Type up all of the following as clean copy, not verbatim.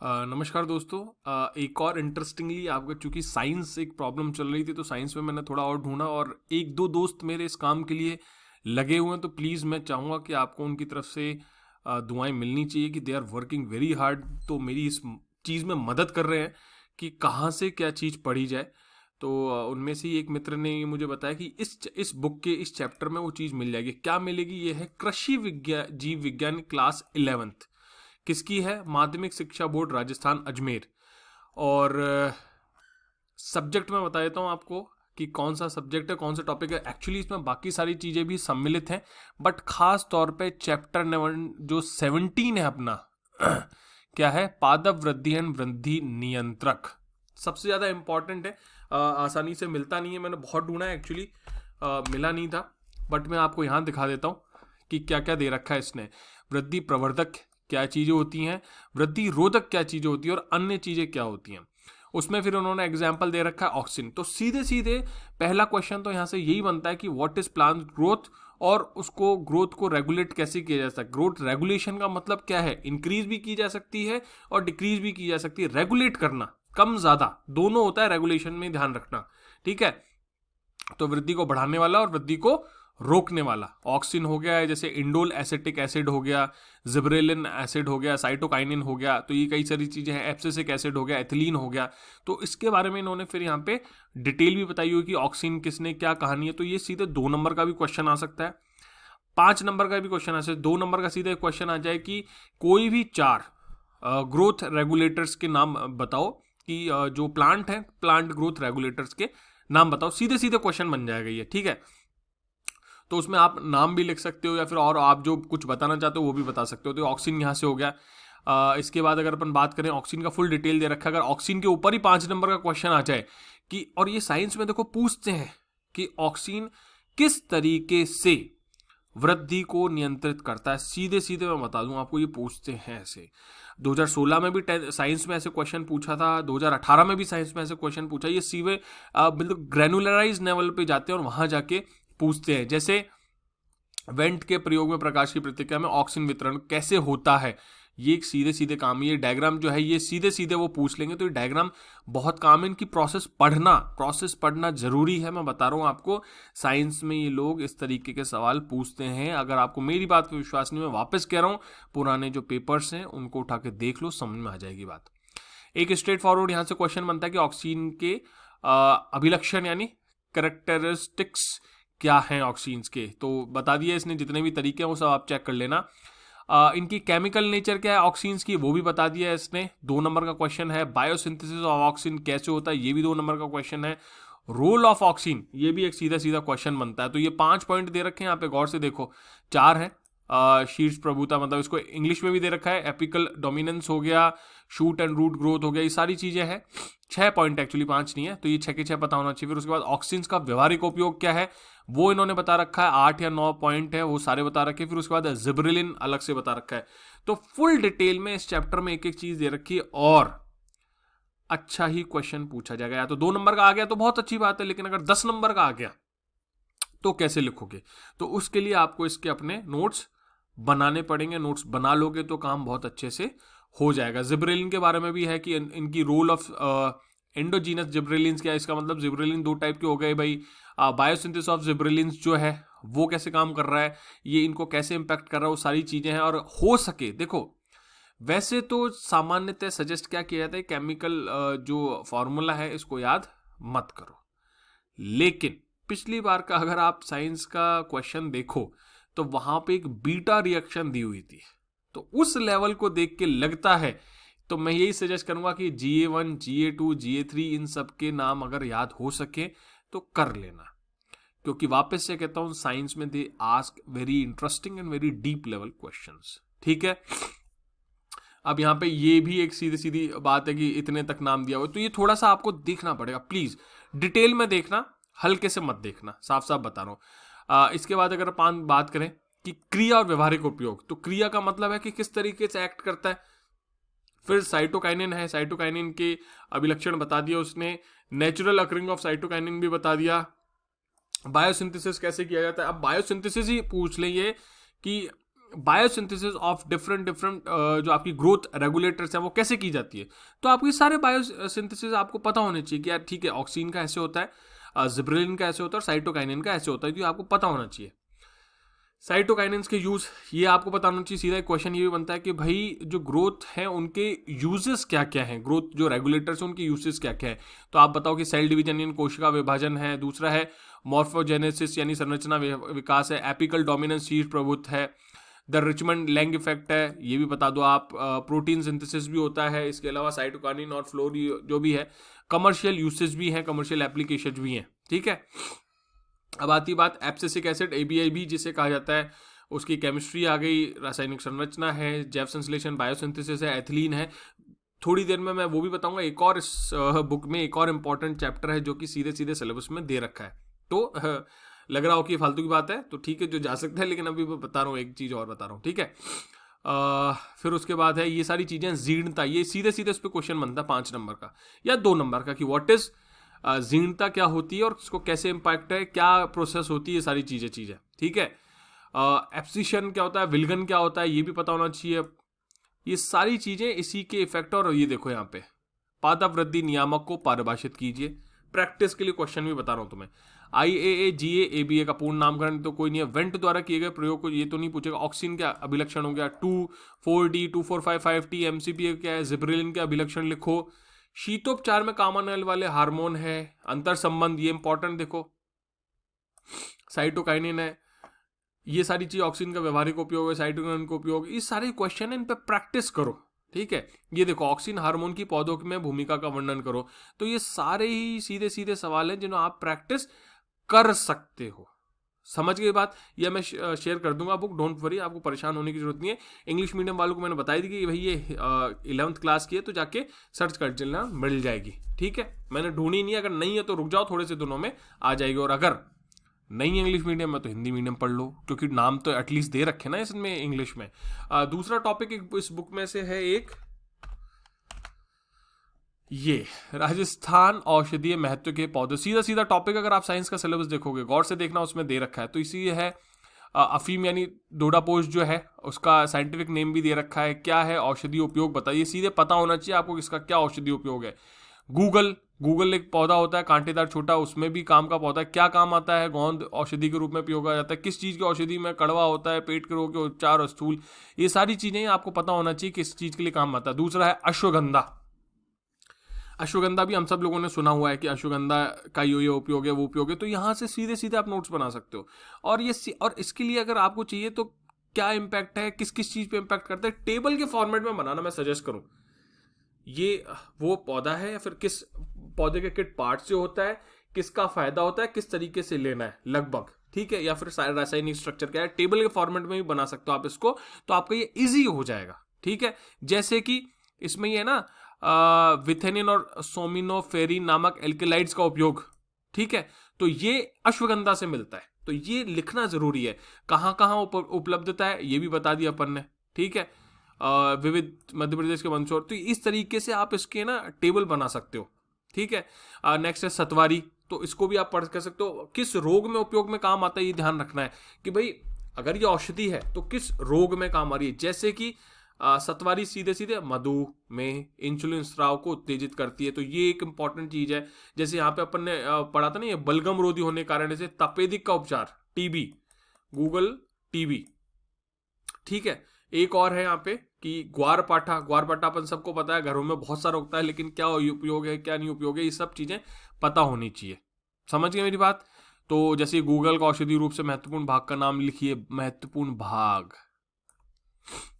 नमस्कार दोस्तों। एक और इंटरेस्टिंगली आपका चूंकि साइंस एक प्रॉब्लम चल रही थी तो साइंस में मैंने थोड़ा और ढूंढा और एक दो दोस्त मेरे इस काम के लिए लगे हुए हैं, तो प्लीज़ मैं चाहूँगा कि आपको उनकी तरफ से दुआएं मिलनी चाहिए कि they are working very hard, तो मेरी इस चीज़ में मदद कर रहे हैं कि कहाँ से क्या चीज़ पढ़ी जाए। तो उनमें से ही एक मित्र ने ये मुझे बताया कि इस बुक के इस चैप्टर में वो चीज़ मिल जाएगी। क्या मिलेगी? ये है कृषि विज्ञान, जीव विज्ञान, क्लास 11th। किसकी है? माध्यमिक शिक्षा बोर्ड राजस्थान अजमेर। और सब्जेक्ट मैं बता देता हूँ आपको कि कौन सा सब्जेक्ट है, कौन सा टॉपिक है। एक्चुअली इसमें बाकी सारी चीज़ें भी सम्मिलित हैं, बट खास तौर पे चैप्टर नंबर जो 17 है अपना क्या है? पादप वृद्धि एंड वृद्धि नियंत्रक सबसे ज़्यादा इंपॉर्टेंट है। आसानी से मिलता नहीं है, मैंने बहुत ढूंढा है एक्चुअली, मिला नहीं था, बट मैं आपको यहाँ दिखा देता हूँ कि क्या क्या दे रखा है इसने। वृद्धि प्रवर्धक क्या चीज़ें होती हैं, वृद्धि रोधक क्या चीज़ें होती हैं और अन्य चीज़ें क्या होती हैं। उसमें फिर उन्होंने एग्जाम्पल दे रखा है ऑक्सीजन। तो सीधे सीधे पहला क्वेश्चन तो यहाँ से यही बनता है कि व्हाट इज प्लांट ग्रोथ, और उसको ग्रोथ को रेगुलेट कैसे किया जा सकता है। ग्रोथ रेगुलेशन का मतलब क्या है? इंक्रीज भी की जा सकती है और डिक्रीज भी की जा सकती है। रेगुलेट करना, कम ज्यादा दोनों होता है, रेगुलेशन में ध्यान रखना, ठीक है। तो वृद्धि को बढ़ाने वाला और वृद्धि को रोकने वाला ऑक्सिन हो गया है, जैसे इंडोल एसिटिक एसिड हो गया, जिब्रेलिन एसिड हो गया, साइटोकाइनिन हो गया। तो ये कई सारी चीजें हैं। एब्सिसिक एसिड हो गया, एथिलीन हो गया। तो इसके बारे में इन्होंने फिर यहाँ पे डिटेल भी बताई हुई कि ऑक्सिन किसने क्या कहानी है। तो ये सीधे 2 नंबर का भी क्वेश्चन आ सकता है, 5 नंबर का भी क्वेश्चन आ सकता है। 2 नंबर का सीधे क्वेश्चन आ जाए कि कोई भी 4 ग्रोथ रेगुलेटर्स के नाम बताओ, कि जो प्लांट है, प्लांट ग्रोथ रेगुलेटर्स के नाम बताओ। सीधे सीधे क्वेश्चन बन जाएगा ये, ठीक है। तो उसमें आप नाम भी लिख सकते हो या फिर और आप जो कुछ बताना चाहते हो वो भी बता सकते हो। तो ऑक्सीजन यहाँ से हो गया। इसके बाद अगर अपन बात करें, ऑक्सीजन का फुल डिटेल दे रखा है। अगर ऑक्सीजन के ऊपर ही 5 नंबर का क्वेश्चन आ जाए कि, और ये साइंस में देखो पूछते हैं कि ऑक्सीजन किस तरीके से वृद्धि को नियंत्रित करता है, सीधे सीधे मैं बता दूं आपको, ये पूछते हैं ऐसे। 2016 में भी साइंस में ऐसे क्वेश्चन पूछा था, 2018 में भी साइंस में ऐसे क्वेश्चन पूछा। ये सीधे बिल्कुल ग्रेनुलराइज लेवल पे जाते हैं और वहां जाके पूछते हैं। जैसे वेंट के प्रयोग में प्रकाश की प्रतिक्रिया में ऑक्सीजन वितरण कैसे होता है, ये एक सीधे सीधे काम। ये डायग्राम जो है ये सीधे सीधे वो पूछ लेंगे। तो ये डायग्राम बहुत काम है, इनकी प्रोसेस पढ़ना जरूरी है। मैं बता रहा हूँ आपको, साइंस में ये लोग इस तरीके के सवाल पूछते हैं। अगर आपको मेरी बात पर विश्वास नहीं, मैं वापस कह रहा हूँ, पुराने जो पेपर्स हैं उनको उठा के देख लो, समझ में आ जाएगी बात। एक स्ट्रेट फॉरवर्ड यहाँ से क्वेश्चन बनता है कि ऑक्सीजन के अभिलक्षण यानी करेक्टरिस्टिक्स क्या हैं ऑक्सीजन के। तो बता दिया इसने, जितने भी तरीके हैं वो सब आप चेक कर लेना। इनकी केमिकल नेचर क्या है ऑक्सीजन की, वो भी बता दिया है इसने। 2 नंबर का क्वेश्चन है। बायोसिंथेसिस ऑफ ऑक्सीजन कैसे होता है, ये भी 2 नंबर का क्वेश्चन है। रोल ऑफ ऑक्सीजन, ये भी एक सीधा सीधा क्वेश्चन बनता है। तो ये 5 पॉइंट दे रखे हैं यहाँ पे, गौर से देखो। 4 है। शीर्ष प्रभुता, मतलब इसको इंग्लिश में भी दे रखा है। एपिकल डोमिनेंस हो गया, शूट एंड रूट ग्रोथ हो गया, ये सारी चीजें हैं। 6 पॉइंट एक्चुअली, 5 नहीं है। तो ये 6 के 6 पता होना चाहिए। फिर उसके बाद ऑक्सीजन का व्यवहारिक उपयोग क्या है वो इन्होंने बता रखा है। 8 या 9 पॉइंट है, वो सारे बता रखे। फिर उसके बाद जिब्रेलिन अलग से बता रखा है। तो फुल डिटेल में इस चैप्टर में एक एक चीज दे रखी है और अच्छा ही क्वेश्चन पूछा जाएगा। या तो 2 नंबर का आ गया तो बहुत अच्छी बात है, लेकिन अगर 10 नंबर का आ गया तो कैसे लिखोगे? तो उसके लिए आपको इसके अपने नोट्स बनाने पड़ेंगे। नोट्स बना लोगे तो काम बहुत अच्छे से हो जाएगा। जिब्रेलिन के बारे में भी है कि इनकी रोल ऑफ एंडोजीनस जिब्रेलिन्स क्या है। इसका मतलब जिब्रेलिन 2 टाइप के हो गए भाई। बायोसिंथेसिस ऑफ जिब्रेलिन्स जो है वो कैसे काम कर रहा है, ये इनको कैसे इंपैक्ट कर रहा है, वो सारी चीजें हैं। और हो सके, देखो वैसे तो सामान्यतः सजेस्ट क्या किया जाता है, केमिकल जो फॉर्मूला है इसको याद मत करो। लेकिन पिछली बार का अगर आप साइंस का क्वेश्चन देखो तो वहां पे एक बीटा रिएक्शन दी हुई थी। तो उस लेवल को देख के लगता है, तो मैं यही सजेस्ट करूंगा कि GA1, GA2, GA3 इन सब के नाम अगर याद हो सके तो कर लेना। क्योंकि वापस से कहता हूं, साइंस में they ask very interesting and very deep level questions, ठीक है। अब यहाँ पे ये भी एक सीधी सीधी बात है कि इतने तक नाम दिया हुआ, तो ये थोड़ा सा आपको देखना पड़ेगा। प्लीज डिटेल में देखना, हल्के से मत देखना, साफ साफ बता रहा हूं। इसके बाद अगर अपन बात करें कि क्रिया और व्यवहारिक उपयोग, तो क्रिया का मतलब है कि किस तरीके से एक्ट करता है। फिर साइटोकाइनिन है, साइटोकाइनिन के अभिलक्षण बता दिया उसने। नेचुरल अकरिंग ऑफ साइटोकाइनिन भी बता दिया। बायोसिंथेसिस कैसे किया जाता है। अब बायोसिंथेसिस ही पूछ लें ये कि बायोसिंथेसिस ऑफ डिफरेंट डिफरेंट जो आपकी ग्रोथ रेगुलेटर्स हैं वो कैसे की जाती है। तो आपको ये सारे बायोसिंथेसिस आपको पता होने चाहिए कि यार ठीक है, ऑक्सीन का ऐसे होता है, जिब्रेलिन का ऐसे होता है और साइटोकाइनिन का ऐसे होता है, तो ये आपको पता होना चाहिए। साइटोकाइनेंस के यूज ये आपको पता होना चाहिए। सीधा एक क्वेश्चन ये भी बनता है कि भाई जो ग्रोथ है उनके यूजेस क्या क्या हैं, ग्रोथ जो रेगुलेटर्स हैं उनके यूजेस क्या क्या है। तो आप बताओ कि सेल डिवीजन यानी कोशिका विभाजन है, दूसरा है मॉर्फोजेनेसिस यानी संरचना विकास है, एपिकल डोमिनेंस शीर्ष प्रभुत्व है, द रिचमंड लैंग इफेक्ट है, ये भी बता दो आप, प्रोटीन सिंथेसिस भी होता है, इसके अलावा साइटोकाइनिन और फ्लोर जो भी है, कमर्शियल यूसेज भी हैं, कमर्शियल एप्लीकेशन भी हैं। ठीक है, अब आती बात एब्सिसिक एसिड ABI भी जिसे कहा जाता है, उसकी केमिस्ट्री आ गई, रासायनिक संरचना है, जैव संश्लेषण बायोसिंथेसिस है, एथिलीन है। थोड़ी देर में मैं वो भी बताऊंगा। एक और इस बुक में एक और इम्पॉर्टेंट चैप्टर है जो कि सीधे सीधे सिलेबस में दे रखा है। तो लग रहा हो कि फालतू की बात है तो ठीक है, जो जा सकता है, लेकिन अभी मैं बता रहा हूँ, एक चीज़ और बता रहा हूँ। ठीक है, फिर उसके बाद है ये सारी चीज़ें, जीर्णता, ये सीधे सीधे उस पर क्वेश्चन बनता है 5 नंबर का या 2 नंबर का कि व्हाट इज जीर्णता क्या होती है और उसको कैसे इम्पैक्ट है, क्या प्रोसेस होती है, ये सारी चीज़ें। ठीक है, एब्सिशन क्या होता है, विल्गन क्या होता है, ये भी पता होना चाहिए। ये सारी चीज़ें इसी के इफेक्ट। और ये देखो यहाँ पे पादप वृद्धि नियामक को परिभाषित कीजिए। प्रैक्टिस के लिए क्वेश्चन भी बता रहा हूँ तुम्हें। IAA GA ABA का पूर्ण नामकरण तो कोई नहीं है। वेंट द्वारा किए गए प्रयोग को ये तो नहीं पूछेगा। ऑक्सीन क्या अभिलक्षण हो गया, 2,4-D 2,4,5,5T MCPA क्या है, जिब्रेलिन के अभिलक्षण लिखो। शीतोपचार में काम आने वाले हार्मोन है, अंतर संबंध ये इंपॉर्टेंट देखो, साइटोकाइनिन है, ये सारी चीज, ऑक्सीजन का व्यवहारिक उपयोग है, साइटोकाइनिन का उपयोग, ये सारे क्वेश्चन है, इन पे प्रैक्टिस करो। ठीक है, ये देखो ऑक्सीजन हार्मोन की पौधों में भूमिका का वर्णन करो। तो ये सारे ही सीधे सीधे सवाल हैं जिन्हें आप प्रैक्टिस कर सकते हो। समझ गए बात? यह मैं शेयर कर दूंगा बुक, डोंट वरी, आपको परेशान होने की जरूरत नहीं है। इंग्लिश मीडियम वालों को मैंने बताई दी कि भाई ये 11th क्लास की है तो जाके सर्च कर लेना, मिल जाएगी। ठीक है, मैंने ढूंढी नहीं, अगर नहीं है तो रुक जाओ, थोड़े से दिनों में आ जाएगी। और अगर नहीं इंग्लिश मीडियम में तो हिंदी मीडियम पढ़ लो, क्योंकि नाम तो एटलीस्ट दे रखे ना इसमें इंग्लिश में। दूसरा टॉपिक इस बुक में से है एक ये राजस्थान औषधीय महत्व के पौधे। सीधा सीधा टॉपिक, अगर आप साइंस का सिलेबस देखोगे गौर से देखना, उसमें दे रखा है। तो इसी है अफीम यानी डोडापोस्ट जो है उसका साइंटिफिक नेम भी दे रखा है। क्या है औषधीय उपयोग बताइए, सीधे पता होना चाहिए आपको किसका क्या औषधीय उपयोग है। गूगल एक पौधा होता है कांटेदार छोटा, उसमें भी काम का पौधा है। क्या काम आता है? गोंद औषधि के रूप में उपयोग किया जाता है। किस चीज़ की औषधि में? कड़वा होता है, पेट के रोग के उपचार और स्थूल। ये सारी चीज़ें आपको पता होना चाहिए किस चीज़ के लिए काम आता है। दूसरा है अश्वगंधा। अश्वगंधा भी हम सब लोगों ने सुना हुआ है कि अश्वगंधा का ये उपयोग है, वो उपयोग है। तो यहाँ से सीधे सीधे आप नोट्स बना सकते हो। और इसके लिए अगर आपको चाहिए तो क्या इम्पैक्ट है, किस किस चीज़ पे इम्पैक्ट करता है, टेबल के फॉर्मेट में बनाना मैं सजेस्ट करूँ। ये वो पौधा है या फिर किस पौधे के किट पार्ट से होता है, किसका फायदा होता है, किस तरीके से लेना है लगभग। ठीक है, या फिर रासायनिक स्ट्रक्चर क्या है, टेबल के फॉर्मेट में भी बना सकते हो आप इसको, तो आपका ये इजी हो जाएगा। ठीक है, जैसे कि इसमें ये है ना विथेनिन और सोमिनोफेरिन नामक एल्केलाइड्स का उपयोग। ठीक है, तो ये अश्वगंधा से मिलता है, तो ये लिखना जरूरी है। कहाँ कहाँ उपलब्धता है ये भी बता दिया अपन ने। ठीक है, विविध मध्य प्रदेश के मंदसौर। तो इस तरीके से आप इसके ना टेबल बना सकते हो। ठीक है, नेक्स्ट है सतवारी। तो इसको भी आप पढ़ कर सकते हो। किस रोग में उपयोग में काम आता है ये ध्यान रखना है कि भाई अगर ये औषधि है तो किस रोग में काम आ रही है। जैसे कि सतवारी सीधे सीधे मधु में इंसुलिन स्राव को उत्तेजित करती है, तो ये एक इंपॉर्टेंट चीज है। जैसे यहाँ पे अपन ने पढ़ा था ना, ये बलगम रोधी होने के कारण से तपेदिक का उपचार, टीबी, गूगल टीबी। ठीक है, एक और है यहाँ पे कि ग्वारपाठा अपन सबको पता है, घरों में बहुत सारा उगता है, लेकिन क्या उपयोग है क्या नहीं उपयोग है, ये सब चीजें पता होनी चाहिए। समझ गए मेरी बात? तो जैसे गूगल का औषधि रूप से महत्वपूर्ण भाग का नाम लिखिए, महत्वपूर्ण भाग।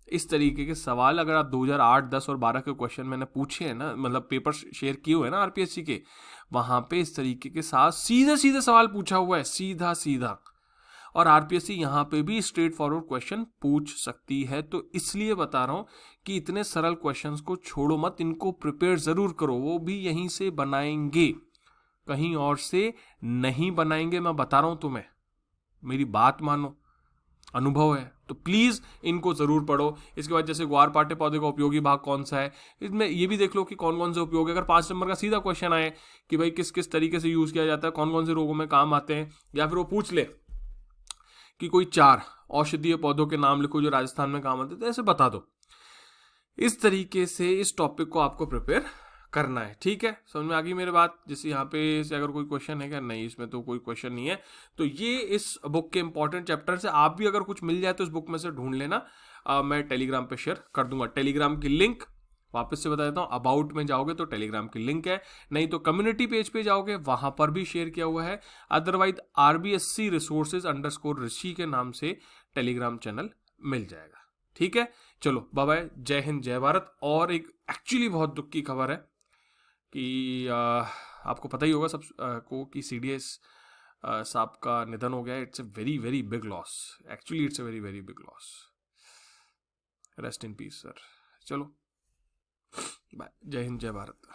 इस तरीके के सवाल अगर आप 2008, 10 और 12 के क्वेश्चन मैंने पूछे हैं ना, मतलब पेपर शेयर किए हुए हैं ना आरपीएससी के, वहां पे इस तरीके के साथ सीधे सीधे सवाल पूछा हुआ है, सीधा सीधा। और आरपीएससी यहाँ पे भी स्ट्रेट फॉरवर्ड क्वेश्चन पूछ सकती है। तो इसलिए बता रहा हूँ कि इतने सरल क्वेश्चंस को छोड़ो मत, इनको प्रिपेयर जरूर करो। वो भी यहीं से बनाएंगे, कहीं और से नहीं बनाएंगे, मैं बता रहा हूँ तुम्हें, मेरी बात मानो, अनुभव है। तो प्लीज इनको जरूर पढ़ो। इसके बाद जैसे ग्वारपाठे पौधे का उपयोगी भाग कौन सा है, इसमें ये भी देख लो कि कौन कौन से उपयोग है। अगर 5 नंबर का सीधा क्वेश्चन आए कि भाई किस किस तरीके से यूज किया जाता है, कौन कौन से रोगों में काम आते हैं, या फिर वो पूछ ले कि कोई 4 औषधीय पौधों के नाम लिखो जो राजस्थान में काम आते थे, ऐसे बता दो। इस तरीके से इस टॉपिक को आपको प्रिपेयर करना है, ठीक है। समझ में आ गई मेरी बात? जैसे यहाँ पे से अगर कोई क्वेश्चन है क्या? नहीं, इसमें तो कोई क्वेश्चन नहीं है। तो ये इस बुक के इंपॉर्टेंट चैप्टर से, आप भी अगर कुछ मिल जाए तो इस बुक में से ढूंढ लेना। मैं टेलीग्राम पे शेयर कर दूंगा। टेलीग्राम की लिंक वापस से बता देता हूँ, अबाउट में जाओगे तो टेलीग्राम की लिंक है, नहीं तो कम्युनिटी पेज पे जाओगे वहां पर भी शेयर किया हुआ है। अदरवाइज RBSC रिसोर्सेज _ ऋषि के नाम से टेलीग्राम चैनल मिल जाएगा, ठीक है। चलो बाय बाय, जय हिंद जय भारत। और एक एक्चुअली बहुत दुख की खबर है कि आपको पता ही होगा सब को कि CDS साहब का निधन हो गया। It's a very very big loss, actually it's a very very big loss. Rest in peace sir. चलो बाय, जय हिंद जय भारत।